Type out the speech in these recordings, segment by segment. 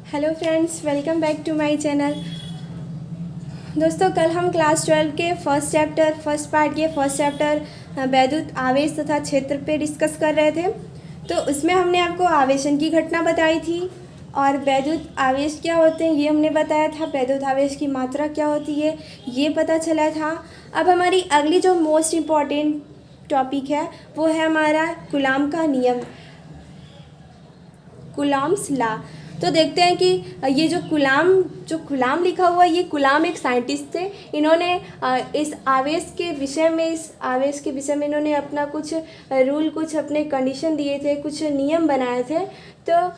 Hello friends, welcome back to my channel. दोस्तों, कल हम क्लास 12 के फर्स्ट पार्ट के फर्स्ट चैप्टर वैद्युत आवेश तथा क्षेत्र पे डिस्कस कर रहे थे। तो उसमें हमने आपको आवेशन की घटना बताई थी और वैद्युत आवेश क्या होते हैं ये हमने बताया था। वैद्युत आवेश की मात्रा क्या होती है ये पता चला था। अब हमारी अगली जो मोस्ट इम्पॉर्टेंट टॉपिक है वो है हमारा कूलाम का नियम, कूलाम्स लॉ। तो देखते हैं कि ये जो कूलाम लिखा हुआ है, ये कूलाम एक साइंटिस्ट थे। इन्होंने इस आवेश के विषय में इन्होंने अपना कुछ रूल, कुछ अपने कंडीशन दिए थे, कुछ नियम बनाए थे। तो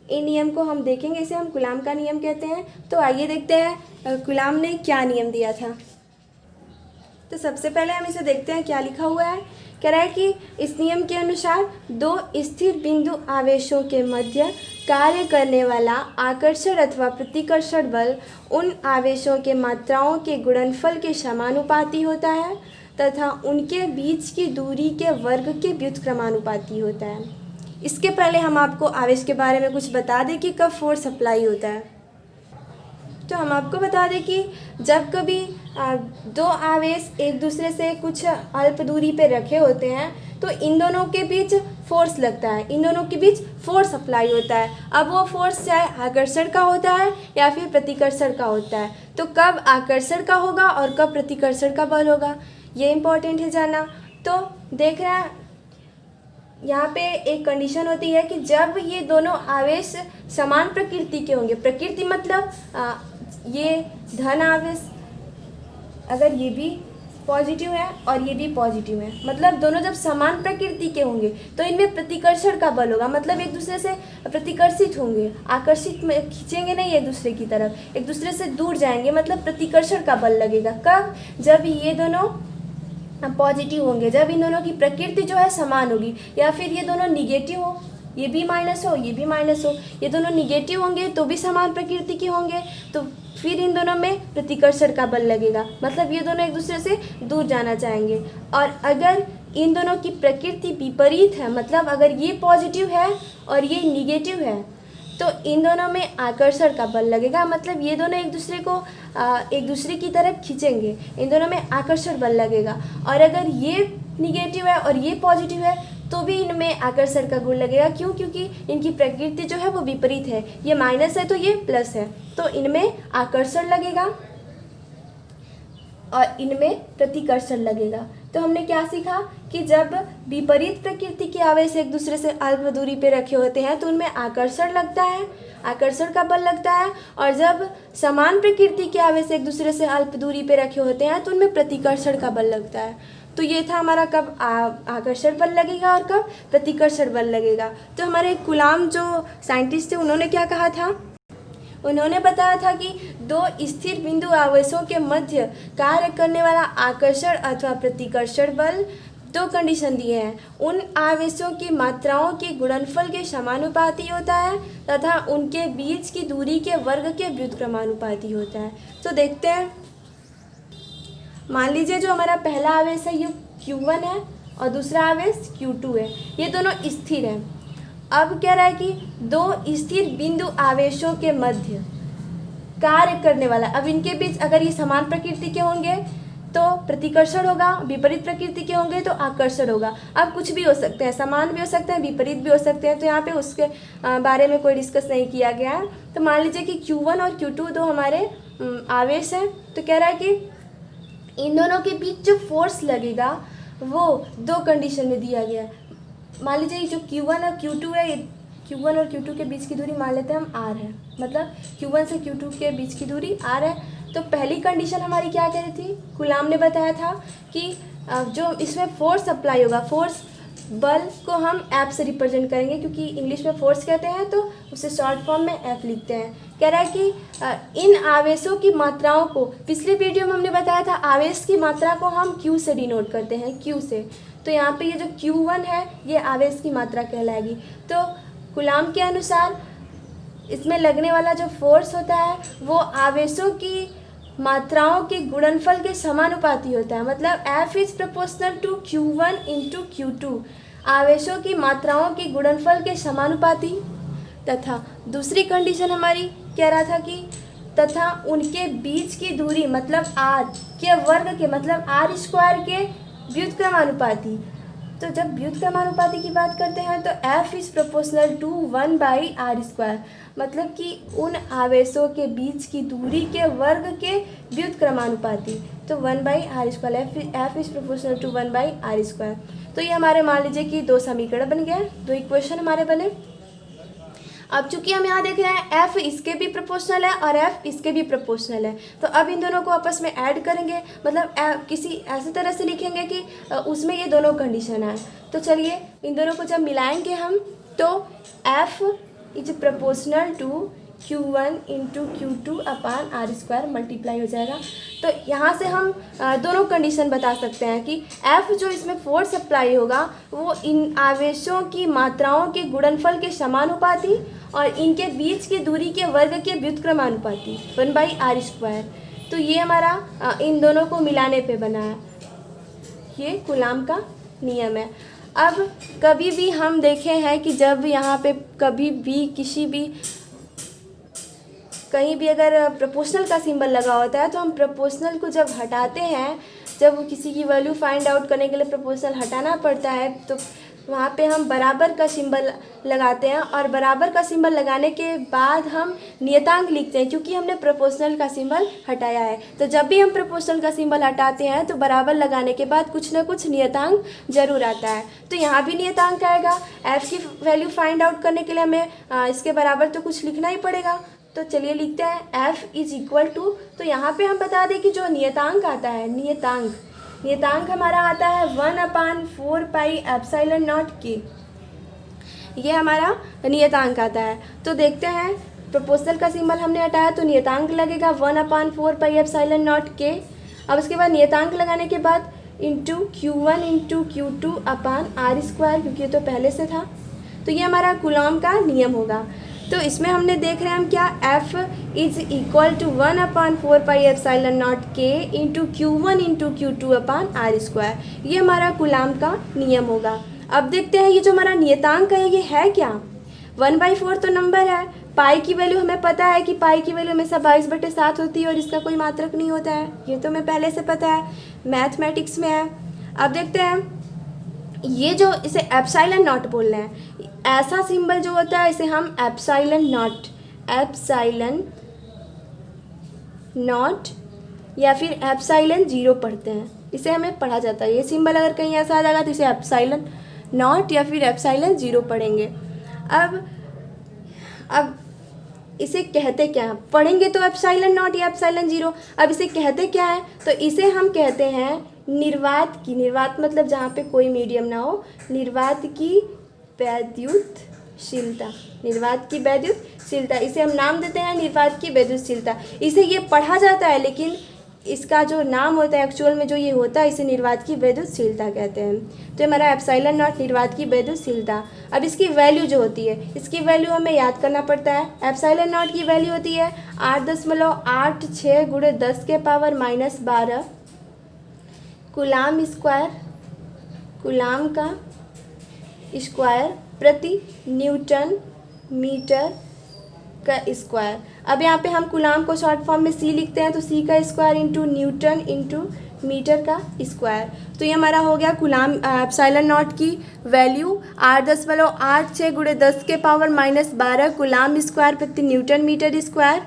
इन नियम को हम देखेंगे, इसे हम कूलाम का नियम कहते हैं। तो आइए देखते हैं कूलाम ने क्या नियम दिया था। तो सबसे पहले हम इसे देखते हैं क्या लिखा हुआ है। कह रहा है कि इस नियम के अनुसार दो स्थिर बिंदु आवेशों के मध्य कार्य करने वाला आकर्षण अथवा प्रतिकर्षण बल उन आवेशों के मात्राओं के गुणनफल के समानुपाती होता है तथा उनके बीच की दूरी के वर्ग के व्युत्क्रमानुपाती होता है। इसके पहले हम आपको आवेश के बारे में कुछ बता दें कि कब फोर्स अप्लाई होता है। तो हम आपको बता दें कि जब कभी दो आवेश एक दूसरे से कुछ अल्प दूरी पे रखे होते हैं तो इन दोनों के बीच फोर्स लगता है, इन दोनों के बीच फोर्स अप्लाई होता है। अब वो फोर्स चाहे आकर्षण का होता है या फिर प्रतिकर्षण का होता है। तो कब आकर्षण का होगा और कब प्रतिकर्षण का बल होगा ये इम्पोर्टेंट है जानना। तो देख रहे हैं यहाँ पे एक कंडीशन होती है कि जब ये दोनों आवेश समान प्रकृति के होंगे। प्रकृति मतलब ये धन आवेश, अगर ये भी पॉजिटिव है और ये भी पॉजिटिव है, मतलब दोनों जब समान प्रकृति के होंगे तो इनमें प्रतिकर्षण का बल होगा। मतलब एक दूसरे से प्रतिकर्षित होंगे, आकर्षित में खींचेंगे नहीं एक दूसरे की तरफ, एक दूसरे से दूर जाएंगे, मतलब प्रतिकर्षण का बल लगेगा। कब? जब ये दोनों पॉजिटिव होंगे, जब इन दोनों की प्रकृति जो है समान होगी। या फिर ये दोनों निगेटिव हो, ये भी माइनस हो, ये भी माइनस हो, ये दोनों निगेटिव होंगे तो भी समान प्रकृति के होंगे, तो फिर इन दोनों में प्रतिकर्षण का बल लगेगा। मतलब ये दोनों एक दूसरे से दूर जाना चाहेंगे। और अगर इन दोनों की प्रकृति विपरीत है, मतलब अगर ये पॉजिटिव है और ये निगेटिव है, तो इन दोनों में आकर्षण का बल लगेगा। मतलब ये दोनों एक दूसरे को एक दूसरे की तरफ खींचेंगे, इन दोनों में आकर्षण बल लगेगा। और अगर ये निगेटिव है और ये पॉजिटिव है तो भी इनमें आकर्षण का गुण लगेगा। क्यों? क्योंकि इनकी प्रकृति जो है वो विपरीत है, ये माइनस है तो ये प्लस है, तो इनमें आकर्षण लगेगा और इनमें प्रतिकर्षण लगेगा। तो हमने क्या सीखा कि जब विपरीत प्रकृति के आवेश एक दूसरे से अल्प दूरी पे रखे होते हैं तो उनमें आकर्षण लगता है, आकर्षण का बल लगता है। और जब समान प्रकृति के आवेश एक दूसरे से अल्प दूरी पे रखे होते हैं तो उनमें प्रतिकर्षण का बल लगता है। तो ये था हमारा कब आकर्षण बल लगेगा और कब प्रतिकर्षण बल लगेगा। तो हमारे कूलाम जो साइंटिस्ट थे उन्होंने क्या कहा था, उन्होंने बताया था कि दो स्थिर बिंदु आवेशों के मध्य कार्य करने वाला आकर्षण अथवा प्रतिकर्षण बल, दो कंडीशन दिए हैं, उन आवेशों की मात्राओं के गुणनफल के समानुपाती होता है तथा उनके बीच की दूरी के वर्ग के व्युत्क्रमानुपाती होता है। तो देखते हैं, मान लीजिए जो हमारा पहला आवेश है ये Q1 है और दूसरा आवेश Q2 है, ये दोनों स्थिर हैं। अब कह रहा है कि दो स्थिर बिंदु आवेशों के मध्य कार्य करने वाला, अब इनके बीच अगर ये समान प्रकृति के होंगे तो प्रतिकर्षण होगा, विपरीत प्रकृति के होंगे तो आकर्षण होगा। अब कुछ भी हो सकते हैं, समान भी हो सकते हैं, विपरीत भी हो सकते हैं, तो यहाँ पे उसके बारे में कोई डिस्कस नहीं किया गया है। तो मान लीजिए कि Q1 और Q2 दो हमारे आवेश हैं। तो कह रहा है कि इन दोनों के बीच जो फोर्स लगेगा वो दो कंडीशन में दिया गया है। मान लीजिए जो Q1 और Q2 है, Q1 और Q2 के बीच की दूरी मान लेते हैं हम R है, मतलब Q1 से Q2 के बीच की दूरी R है। तो पहली कंडीशन हमारी क्या कह रही थी, कूलाम ने बताया था कि जो इसमें फोर्स अप्लाई होगा, फोर्स बल को हम F से रिप्रेजेंट करेंगे, क्योंकि इंग्लिश में फोर्स कहते हैं तो उसे शॉर्ट फॉर्म में F लिखते हैं। कह रहा है कि इन आवेशों की मात्राओं को, पिछले वीडियो में हमने बताया था आवेश की मात्रा को हम Q से डिनोट करते हैं, Q से। तो यहाँ पे ये जो Q1 है ये आवेश की मात्रा कहलाएगी। तो कूलाम के अनुसार इसमें लगने वाला जो फोर्स होता है वो आवेशों की मात्राओं के गुणनफल के समानुपाती होता है। मतलब F is proportional to Q1 into Q2, आवेशों की मात्राओं के गुणनफल के समानुपाती। तथा दूसरी कंडीशन हमारी कह रहा था कि तथा उनके बीच की दूरी मतलब r के वर्ग के मतलब r स्क्वायर के व्युत्क्रमानुपाती। तो जब व्युत्क्रमानुपाती की बात करते हैं तो f is proportional to 1/r², मतलब कि उन आवेशों के बीच की दूरी के वर्ग के व्युत्क्रमानुपाती। तो 1/r², f is proportional to 1/r²। तो ये हमारे मान लीजिए कि दो समीकरण बन गए, दो इक्वेशन हमारे बने। अब चूंकि हम यहाँ देख रहे हैं f इसके भी प्रोपोर्शनल है और f इसके भी प्रोपोर्शनल है, तो अब इन दोनों को आपस में ऐड करेंगे, मतलब किसी ऐसे तरह से लिखेंगे कि उसमें ये दोनों कंडीशन है। तो चलिए इन दोनों को जब मिलाएंगे हम तो f is proportional to Q1 into Q2 upon r² multiply हो जाएगा। तो यहाँ से हम दोनों कंडीशन बता सकते हैं कि F जो इसमें फोर्स अप्लाई होगा वो इन आवेशों की मात्राओं के गुणनफल के समानुपाती और इनके बीच की दूरी के वर्ग के व्युत्क्रमानुपाती 1/r²। तो ये हमारा इन दोनों को मिलाने पे बना है, ये कूलाम का नियम है। अब कभी भी हम देखे हैं कि जब यहाँ पे कभी भी किसी भी कहीं भी अगर प्रोपोर्शनल का सिंबल लगा होता है तो हम प्रोपोर्शनल को जब हटाते हैं, जब किसी की वैल्यू फाइंड आउट करने के लिए प्रोपोर्शनल हटाना पड़ता है तो वहाँ पे हम बराबर का सिंबल लगाते हैं और बराबर का सिंबल लगाने के बाद हम नियतांक लिखते हैं क्योंकि हमने प्रोपोर्शनल का सिंबल हटाया है। तो जब भी हम प्रोपोर्शनल का सिंबल हटाते हैं तो बराबर लगाने के बाद कुछ ना कुछ नियतांक जरूर आता है। तो यहाँ भी नियतांक आएगा। f की वैल्यू फाइंड आउट करने के लिए हमें इसके बराबर तो कुछ लिखना ही पड़ेगा। तो चलिए लिखते हैं f इज इक्वल टू, तो यहाँ पे हम बता दें कि जो नियतांक आता है, नियतांक हमारा आता है 1/4πε0k, ये हमारा नियतांक आता है। तो देखते हैं प्रोपोर्शनल का सिंबल हमने हटाया तो नियतांक लगेगा 1/4πε0k। अब उसके बाद नियतांक लगाने के बाद into Q1 into Q2 upon r², क्योंकि ये तो पहले से था। तो ये हमारा कूलॉम का नियम होगा। तो इसमें हमने देख रहे हैं हम क्या, F is equal to 1/4πε0k into Q1 into Q2 upon r², ये हमारा कूलॉम का नियम होगा। अब देखते हैं ये जो हमारा नियतांक है ये है क्या, 1/4 तो नंबर है, पाई की वैल्यू हमें पता है कि पाई की वैल्यू हमेशा 22/7 होती है और इसका कोई मात्रक नहीं होता है, ये तो हमें पहले से पता है, मैथमेटिक्स में है। अब देखते हैं ये जो इसे एप्सिलॉन नॉट बोल रहे हैं, ऐसा सिंबल जो होता है इसे हम एप्सिलॉन नॉट या फिर एप्सिलॉन 0 पढ़ते हैं, इसे हमें पढ़ा जाता है। ये सिंबल अगर कहीं ऐसा आ जाएगा तो इसे एप्सिलॉन नॉट या फिर एप्सिलॉन 0 पढ़ेंगे। अब इसे कहते क्या हैं, पढ़ेंगे तो एप्सिलॉन नॉट या एप्सिलॉन 0। अब इसे कहते क्या है, तो इसे हम कहते हैं निर्वात की, निर्वात मतलब जहाँ पे कोई मीडियम ना हो, निर्वात की वैद्युतशीलता, निर्वात की वैद्युतशीलता, इसे हम नाम देते हैं निर्वात की वैद्युतशीलता। इसे ये पढ़ा जाता है लेकिन इसका जो नाम होता है एक्चुअल में जो ये होता है इसे निर्वात की वैद्युतशीलता कहते हैं। तो हमारा एप्सिलॉन नॉट निर्वात की वैद्युतशीलता। अब इसकी वैल्यू जो होती है, इसकी वैल्यू हमें याद करना पड़ता है। एप्सिलॉन नॉट की वैल्यू होती है 8.86 × 10⁻12 कूलाम स्क्वायर, कूलाम का स्क्वायर प्रति न्यूटन मीटर का स्क्वायर। अब यहाँ पे हम कूलाम को शॉर्ट फॉर्म में C लिखते हैं, तो C का square into newton into metre का स्क्वायर। तो ये हमारा हो गया कूलाम एप्सिलॉन नॉट की वैल्यू 8.86 × 10⁻12 कूलाम स्क्वायर प्रति न्यूटन मीटर स्क्वायर,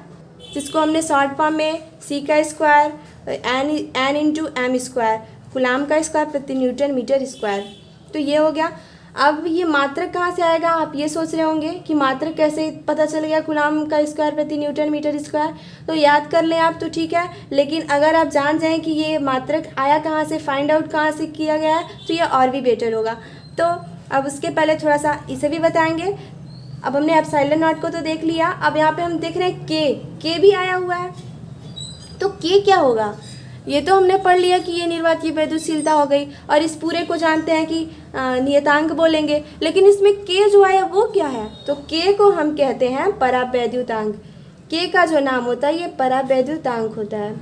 जिसको हमने शॉर्ट फॉर्म में C का square n into m square, coulomb का स्क्वायर प्रति न्यूटन मीटर स्क्वायर। तो ये हो गया। अब ये मात्रक कहाँ से आएगा, आप ये सोच रहे होंगे कि मात्रक कैसे पता चल गया कूलाम का स्क्वायर प्रति न्यूटन मीटर स्क्वायर। तो याद कर लें आप तो ठीक है, लेकिन अगर आप जान जाएं कि ये मात्रक आया कहाँ से, फाइंड आउट कहाँ से किया गया है, तो ये और भी बेटर होगा। तो अब उसके पहले थोड़ा सा इसे भी बताएंगे। अब हमने एप्सिलॉन नॉट को तो देख लिया, अब यहाँ पर हम देख रहे हैं के भी आया हुआ है। तो के क्या होगा, ये तो हमने पढ़ लिया कि ये निर्वात की वैद्युतशीलता हो गई और इस पूरे को जानते हैं कि नियतांक बोलेंगे, लेकिन इसमें के जो आया वो क्या है, तो के को हम कहते हैं परावैद्युतांक। के का जो नाम होता है ये परावैद्युतांक होता है।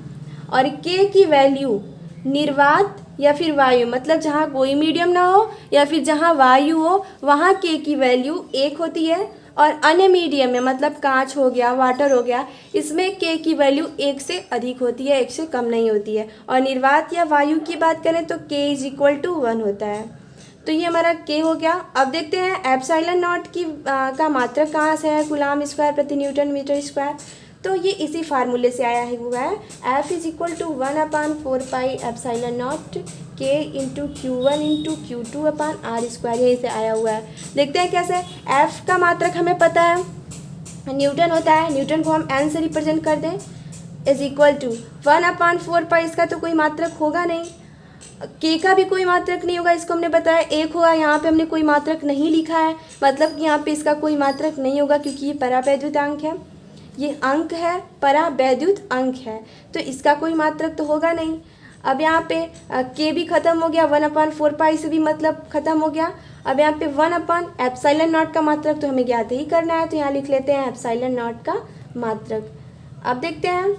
और के की वैल्यू निर्वात या फिर वायु, मतलब जहाँ कोई मीडियम ना हो या फिर जहाँ वायु हो, वहाँ के की वैल्यू 1 होती है और अन्य मीडियम में मतलब कांच हो गया, वाटर हो गया, इसमें के की वैल्यू 1 से अधिक होती है, 1 से कम नहीं होती है। और निर्वात या वायु की बात करें तो के इज इक्वल टू 1 होता है। तो ये हमारा के हो गया। अब देखते हैं एप्सिलॉन नॉट की का मात्रक कहाँ से है, कूलाम स्क्वायर प्रति न्यूटन मीटर स्क्वायर। तो ये इसी फार्मूले से आया है, हुआ है F is equal to 1/4 epsilon naught के into Q1 into Q2 upon R square, यही से आया हुआ है। देखते हैं कैसे। F का मात्रक हमें पता है न्यूटन होता है, न्यूटन को हम N से रिप्रेजेंट कर दें, इज इक्वल टू 1/4, इसका तो कोई मात्रक होगा नहीं, के का भी कोई मात्रक नहीं होगा, इसको हमने बताया 1 होगा। यहाँ पे हमने कोई मात्रक नहीं लिखा है, मतलब कि यहाँ पे इसका कोई मात्रक नहीं होगा क्योंकि ये परावैद्युत अंक है, ये अंक है, परावैद्युत अंक है, तो इसका कोई मात्रक तो होगा नहीं। अब यहाँ पे के भी ख़त्म हो गया, 1/4 से भी मतलब ख़त्म हो गया। अब यहाँ पे 1/एप्सिलॉन नॉट का मात्रक तो हमें ज्ञात ही करना है, तो यहाँ लिख लेते हैं एप्सिलॉन नॉट का मात्रक। अब देखते हैं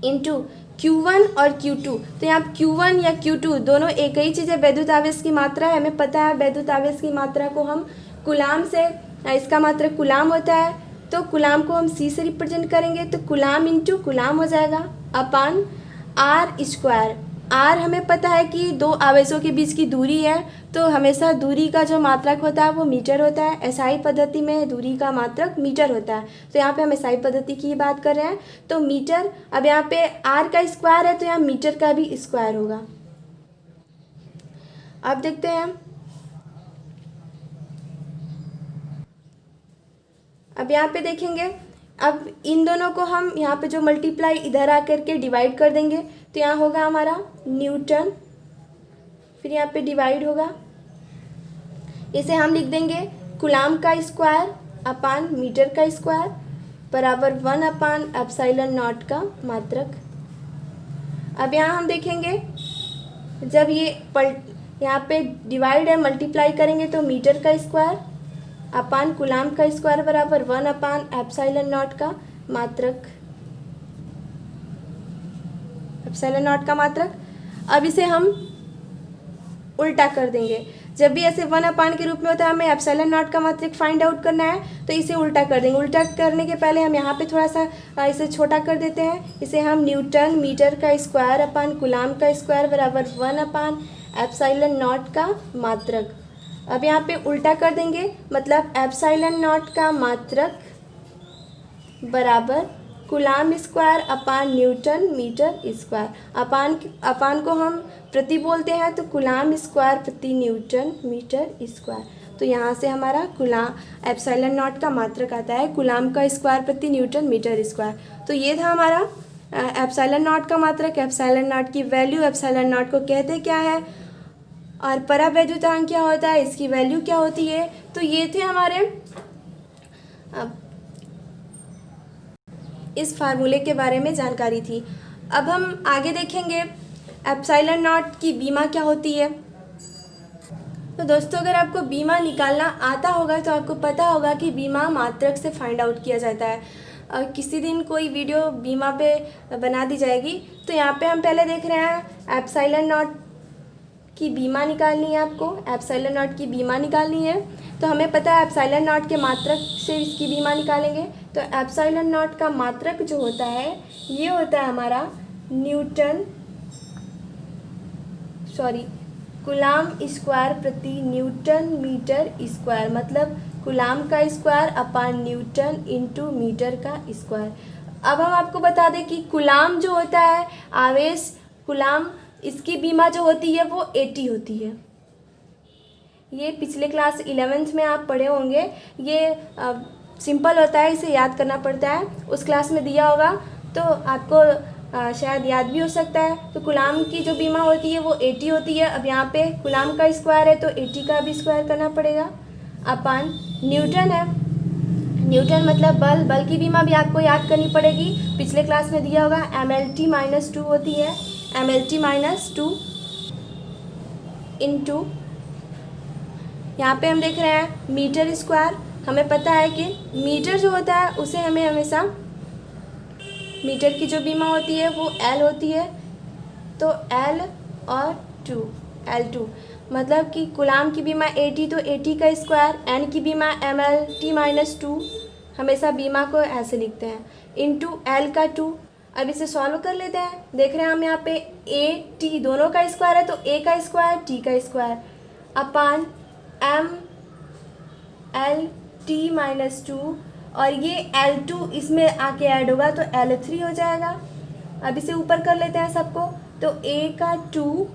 इंटू Q1 और Q2, तो यहाँ Q1 या Q2 दोनों एक ही चीज़ है, वैद्युत आवेश की मात्रा है, हमें पता है वैद्युत आवेश की मात्रा को हम कूलाम से, इसका मात्रक कूलाम होता है, तो कूलाम को हम C से रिप्रेजेंट करेंगे, तो कूलाम इंटू कूलाम हो जाएगा अपान आर स्क्वायर। आर हमें पता है कि दो आवेशों के बीच की दूरी है, तो हमेशा दूरी का जो मात्रक होता है वो मीटर होता है, एसआई पद्धति में दूरी का मात्रक मीटर होता है, तो यहाँ पे हम एसआई पद्धति की बात कर रहे हैं, तो मीटर। अब यहाँ पे आर का स्क्वायर है तो यहाँ मीटर का भी स्क्वायर होगा। अब देखते हैं, अब यहाँ पे देखेंगे, अब इन दोनों को हम यहाँ पे जो मल्टीप्लाई इधर आकर के डिवाइड कर देंगे, तो यहाँ होगा हमारा न्यूटन, फिर यहाँ पे डिवाइड होगा, इसे हम लिख देंगे कूलाम का स्क्वायर अपान मीटर का स्क्वायर बराबर 1/एप्सिलॉन नॉट का मात्रक। अब यहाँ हम देखेंगे जब ये यहाँ पे डिवाइड है, मल्टीप्लाई करेंगे तो मीटर का स्क्वायर अपान कूलाम का स्क्वायर बराबर 1/एप्सिलॉन नॉट का मात्रक, एप्सिलॉन नॉट का मात्रक। अब इसे हम उल्टा कर देंगे, जब भी ऐसे 1 के रूप में होता है हमें एप्सिलॉन नॉट का मात्रक फाइंड आउट करना है, तो इसे उल्टा कर देंगे। उल्टा करने के पहले हम यहाँ पे थोड़ा सा इसे छोटा कर देते हैं, इसे हम न्यूटन मीटर का स्क्वायर अपान कूलाम का स्क्वायर बराबर 1/एप्सिलॉन नॉट का मात्रक। अब यहाँ पे उल्टा कर देंगे, मतलब एप्सिलॉन नॉट का मात्रक बराबर coulomb square upon newton metre square. Upon को हम प्रति बोलते हैं, तो कूलाम स्क्वायर प्रति न्यूटन मीटर स्क्वायर। तो यहाँ से हमारा कूलाम एप्सिलॉन नॉट का मात्रक आता है कूलाम का स्क्वायर प्रति न्यूटन मीटर स्क्वायर। तो ये था हमारा एप्सिलॉन नॉट का मात्रक, एप्सिलॉन नॉट की वैल्यू, एप्सिलॉन नॉट को कहते क्या है, और परावैद्युतांक क्या होता है, इसकी वैल्यू क्या होती है। तो ये थे हमारे इस फार्मूले के बारे में जानकारी थी। अब हम आगे देखेंगे एप्सिलॉन नॉट की बीमा क्या होती है। तो दोस्तों अगर आपको बीमा निकालना आता होगा तो आपको पता होगा कि बीमा मात्रक से फाइंड आउट किया जाता है। किसी दिन कोई वीडियो बीमा पे बना दी जाएगी। तो यहाँ पे हम पहले देख रहे हैं एप्सिलॉन नॉट की बीमा निकालनी है, आपको एप्सिलॉन नॉट की बीमा निकालनी है। तो हमें पता है एप्सिलॉन नॉट के मात्रक से इसकी बीमा निकालेंगे। तो एप्सिलॉन नॉट का मात्रक जो होता है ये होता है हमारा कूलाम स्क्वायर प्रति न्यूटन मीटर स्क्वायर, मतलब कूलाम का square upon newton into metre का स्क्वायर। अब हम आपको बता दें कि कूलाम जो होता है आवेश कूलाम, इसकी बीमा जो होती है वो 80 होती है। ये पिछले क्लास 11th में आप पढ़े होंगे, ये सिंपल होता है, इसे याद करना पड़ता है, उस क्लास में दिया होगा तो आपको शायद याद भी हो सकता है। तो कूलाम की जो बीमा होती है वो 80 होती है। अब यहाँ पे कूलाम का स्क्वायर है तो 80 का भी स्क्वायर करना पड़ेगा अपान न्यूटन है, न्यूटन मतलब बल, बल की बीमा भी आपको याद करनी पड़ेगी, पिछले क्लास में दिया होगा mLT-2 होती है, mLT-2 इंटू यहाँ पे हम देख रहे हैं मीटर स्क्वायर। हमें पता है कि मीटर जो होता है उसे हमें हमेशा, मीटर की जो बीमा होती है वो L होती है, तो L और L2। मतलब कि कूलाम की बीमा AT तो AT का स्क्वायर, N की बीमा MLT-2, हमेशा बीमा को ऐसे लिखते हैं, इंटू L का 2। अब इसे सॉल्व कर लेते हैं। देख रहे हैं हम यहाँ पे AT दोनों का स्क्वायर है तो A का स्क्वायर T का स्क्वायर अपान MLT-2, और ये L2 इसमें आके ऐड होगा तो L3 हो जाएगा। अब इसे ऊपर कर लेते हैं सबको, तो A का 2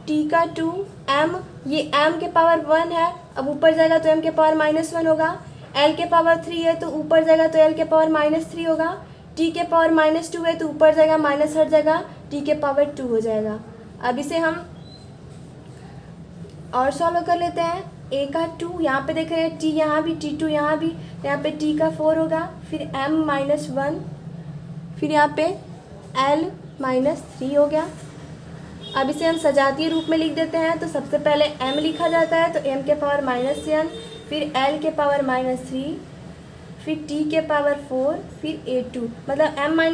T का 2 M, ये M के पावर 1 है, अब ऊपर जाएगा तो M के पावर -1 होगा। L के पावर 3 है तो ऊपर जाएगा तो L के पावर -3 होगा। T के पावर -2 है तो ऊपर जाएगा माइनस हट जाएगा, T के पावर 2 हो जाएगा। अब इसे हम और सॉल्व कर लेते हैं। A का 2 यहाँ पे देख रहे हैं, T यहाँ भी, T2 यहाँ भी, यहाँ पे T का 4 होगा, फिर M-1, फिर यहाँ पे L-3 हो गया। अब इसे हम सजातीय रूप में लिख देते हैं, तो सबसे पहले M लिखा जाता है तो M के पावर -1, फिर L के पावर -3, फिर T के पावर 4, फिर A2, मतलब M-1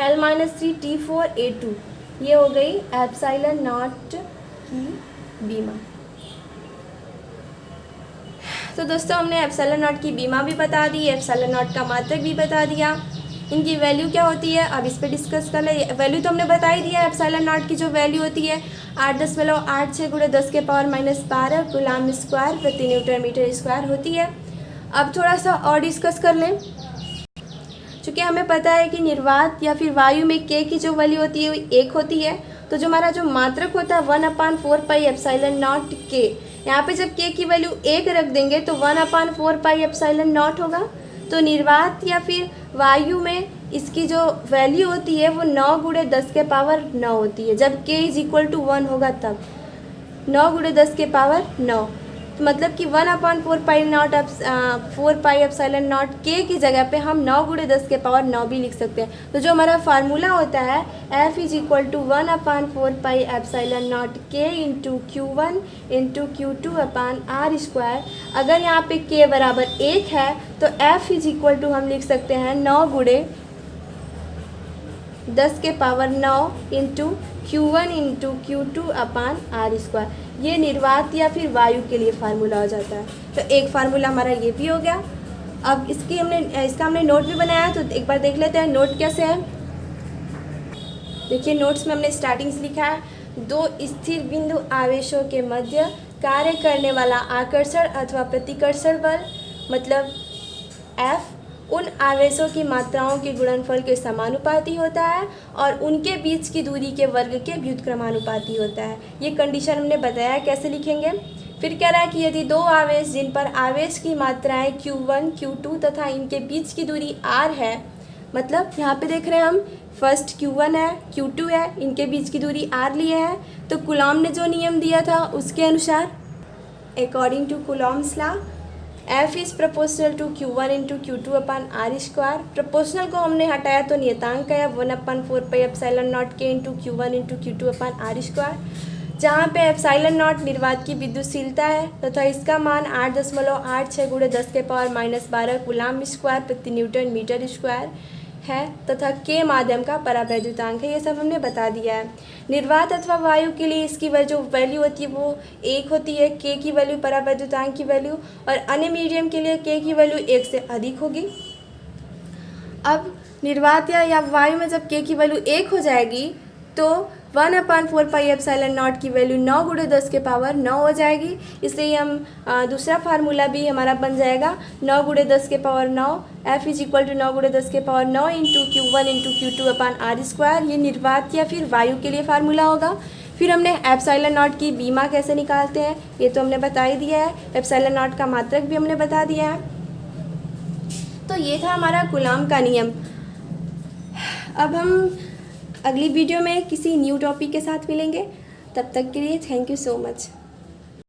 L-3 T4 A2, ये हो गई एप्सिलॉन नॉट की बीमा। तो दोस्तों हमने एप्सिलॉन नॉट की बीमा भी बता दी, एप्सिलॉन नॉट का मात्रक भी बता दिया, इनकी वैल्यू क्या होती है अब इस पर डिस्कस कर ले। वैल्यू तो हमने बता ही दिया, एप्सिलॉन नॉट की जो वैल्यू होती है 8.86 × 10 के पावर -12 कूलाम स्क्वायर प्रति न्यूटन मीटर स्क्वायर होती है। अब थोड़ा सा और डिस्कस कर लें। चूँकि हमें पता है कि निर्वात या फिर वायु में K की जो वैल्यू होती है वो 1 होती है, तो जो हमारा जो मात्रक होता है 1/4 पाई एप्सिलॉन नॉट K, यहाँ पे जब K की वैल्यू 1 रख देंगे तो 1/4 पाई एप्सिलॉन नॉट होगा। तो निर्वात या फिर वायु में इसकी जो वैल्यू होती है वो 9 × 10 के पावर 9 होती है, जब K = 1 होगा तब 9 × 10 के पावर 9, तो मतलब कि 1/4 पाई एप्सिलॉन नॉट K की जगह पे हम 9 × 10 के पावर 9 भी लिख सकते हैं। तो जो हमारा फार्मूला होता है F = 1/4 pi epsilon not K × Q1 × Q2/R²। अगर यहाँ पे K बराबर 1 है तो F = हम लिख सकते हैं 9 × 10 के पावर 9 × Q1 × Q2/R²। ये निर्वात या फिर वायु के लिए फार्मूला हो जाता है। तो एक फार्मूला हमारा ये भी हो गया। अब इसका हमने नोट भी बनाया, तो एक बार देख लेते हैं नोट कैसे है। देखिए नोट्स में हमने स्टार्टिंग से लिखा है, 2 स्थिर बिंदु आवेशों के मध्य कार्य करने वाला आकर्षण अथवा प्रतिकर्षण बल, मतलब F उन आवेशों की मात्राओं के गुणनफल के समानुपाती होता है और उनके बीच की दूरी के वर्ग के व्युत्क्रमानुपाती होता है। ये कंडीशन हमने बताया कैसे लिखेंगे। फिर कह रहा है कि यदि 2 आवेश जिन पर आवेश की मात्राएं Q1, Q2 तथा इनके बीच की दूरी R है, मतलब यहाँ पे देख रहे हैं हम फर्स्ट Q1 है, Q2 है, इनके बीच की दूरी R लिए हैं, तो कूलॉम ने जो नियम दिया था उसके अनुसार according to coulomb's law F is proportional to Q1 × Q2/R²। Proportional को हमने हटाया तो नियतांक है 1/4 pi epsilon not K × Q1 × Q2/R², जहाँ पे एप्सिलॉन नॉट निर्वात की विद्युतशीलता है तथा इसका मान 8.86 × 10 के पावर -12 कूलाम स्क्वायर प्रति न्यूटन मीटर स्क्वायर है तथा K माध्यम का परावैद्युतांक है। ये सब हमने बता दिया है। निर्वात अथवा वायु के लिए इसकी जो वैल्यू होती है वो 1 होती है, K की वैल्यू परावैद्युतांक की वैल्यू, और अन्य मीडियम के लिए K की वैल्यू 1 से अधिक होगी। अब निर्वात या वायु में जब K की वैल्यू 1 हो जाएगी तो 1/4 पाई एप्सिलॉन नॉट की वैल्यू 9 × 10 के पावर 9 हो जाएगी। इसलिए हम दूसरा फार्मूला भी हमारा बन जाएगा 9 × 10 के पावर 9, F = 9 × 10 के पावर 9 × Q1 × Q2/R²। ये निर्वात या फिर वायु के लिए फार्मूला होगा। फिर हमने एप्सिलॉन नॉट की बीमा कैसे निकालते हैं ये तो हमने बता ही दिया है, एप्सिलॉन नॉट का मात्रक भी हमने बता दिया है। तो ये था हमारा कूलॉम का नियम। अब हम अगली वीडियो में किसी न्यू टॉपिक के साथ मिलेंगे, तब तक के लिए थैंक यू सो मच।